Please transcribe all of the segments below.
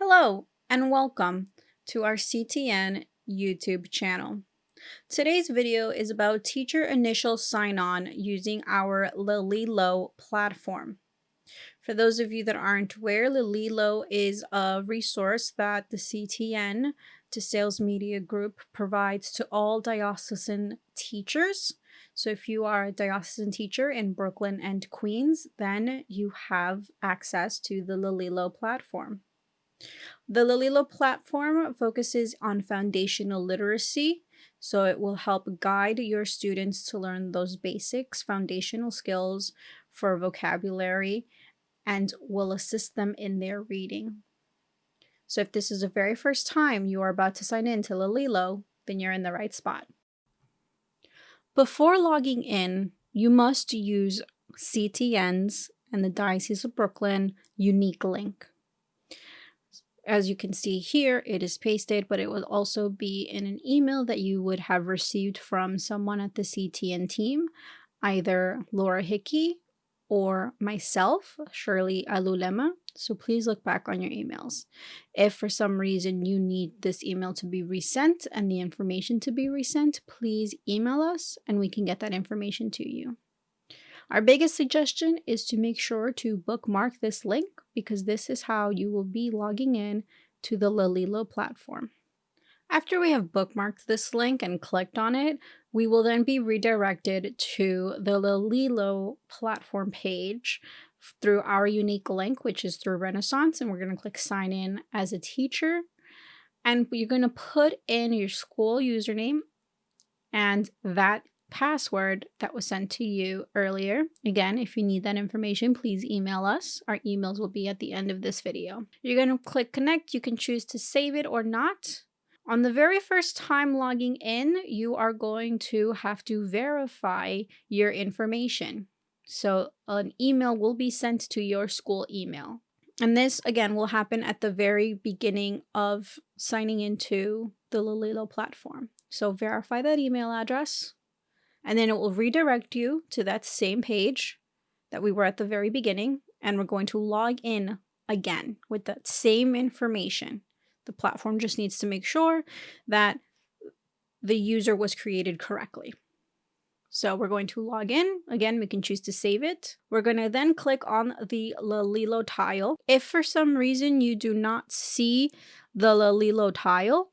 Hello and welcome to our CTN YouTube channel. Today's video is about teacher initial sign-on using our Lalilo platform. For those of you that aren't aware, Lalilo is a resource that the CTN to Sales Media Group provides to all diocesan teachers. So if you are a diocesan teacher in Brooklyn and Queens, then you have access to the Lalilo platform. The Lalilo platform focuses on foundational literacy, so it will help guide your students to learn those basics, foundational skills for vocabulary, and will assist them in their reading. So if this is the very first time you are about to sign in to Lalilo, then you're in the right spot. Before logging in, you must use CTN's and the Diocese of Brooklyn unique link. As you can see here, it is pasted, but it will also be in an email that you would have received from someone at the CTN team, either Laura Hickey or myself, Shirley Alulema. So please look back on your emails. If for some reason you need this email to be resent and the information to be resent, please email us and we can get that information to you. Our biggest suggestion is to make sure to bookmark this link because this is how you will be logging in to the Lalilo platform. After we have bookmarked this link and clicked on it, we will then be redirected to the Lalilo platform page through our unique link, which is through Renaissance, and we're going to click sign in as a teacher. And you're going to put in your school username and that password that was sent to you earlier. Again, if you need that information, please email us. Our emails will be at the end of this video. You're going to click connect. You can choose to save it or not. On the very first time logging in, you are going to have to verify your information. So an email will be sent to your school email. And this, again, will happen at the very beginning of signing into the Lalilo platform. So verify that email address, and then it will redirect you to that same page that we were at the very beginning, and we're going to log in again with that same information. The platform just needs to make sure that the user was created correctly. So we're going to log in. Again, we can choose to save it. We're going to then click on the Lalilo tile. If for some reason you do not see the Lalilo tile,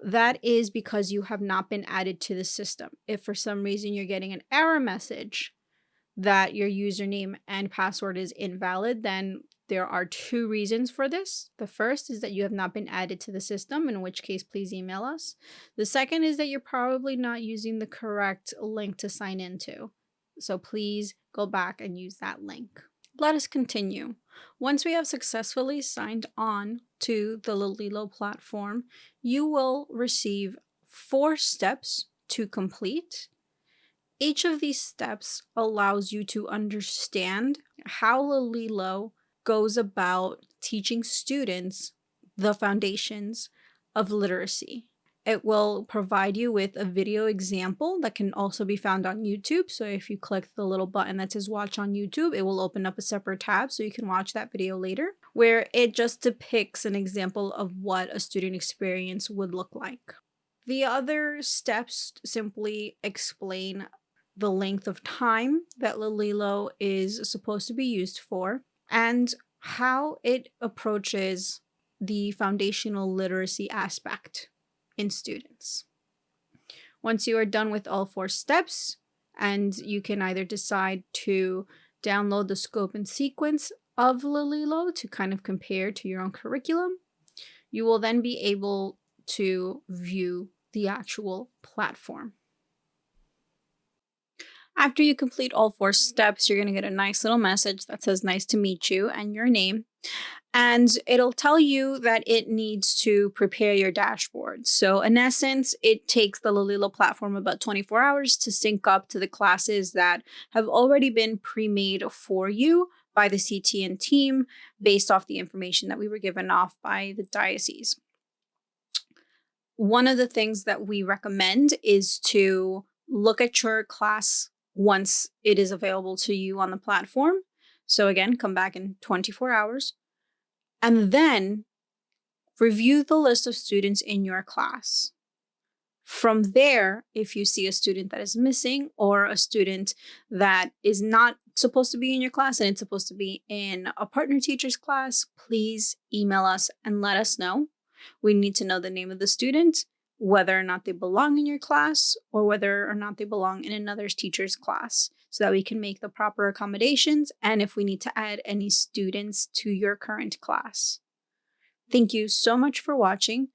that is because you have not been added to the system. If for some reason you're getting an error message that your username and password is invalid, then there are two reasons for this. The first is that you have not been added to the system, in which case please email us. The second is that you're probably not using the correct link to sign into. So please go back and use that link. Let us continue. Once we have successfully signed on to the Lalilo platform, you will receive 4 steps to complete. Each of these steps allows you to understand how Lalilo goes about teaching students the foundations of literacy. It will provide you with a video example that can also be found on YouTube. So if you click the little button that says watch on YouTube, it will open up a separate tab so you can watch that video later, where it just depicts an example of what a student experience would look like. The other steps simply explain the length of time that Lalilo is supposed to be used for and how it approaches the foundational literacy aspect in students. Once you are done with all 4 steps, and you can either decide to download the scope and sequence of Lalilo to kind of compare to your own curriculum, you will then be able to view the actual platform. After you complete all 4 steps, you're going to get a nice little message that says nice to meet you and your name. And it'll tell you that it needs to prepare your dashboard. So in essence, it takes the Lalilo platform about 24 hours to sync up to the classes that have already been pre-made for you by the CTN team based off the information that we were given off by the diocese. One of the things that we recommend is to look at your class once it is available to you on the platform. So again, come back in 24 hours. And then Review the list of students in your class. From there, if you see a student that is missing or a student that is not supposed to be in your class and it's supposed to be in a partner teacher's class, please email us and let us know. We need to know the name of the student, whether or not they belong in your class or whether or not they belong in another teacher's class, so that we can make the proper accommodations and if we need to add any students to your current class. Thank you so much for watching.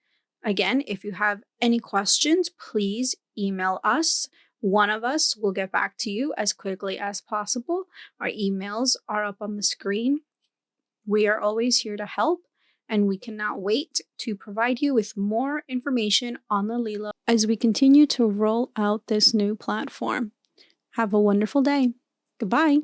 Again, if you have any questions, please email us. One of us will get back to you as quickly as possible. Our emails are up on the screen. We are always here to help, and we cannot wait to provide you with more information on Lalilo as we continue to roll out this new platform. Have a wonderful day. Goodbye.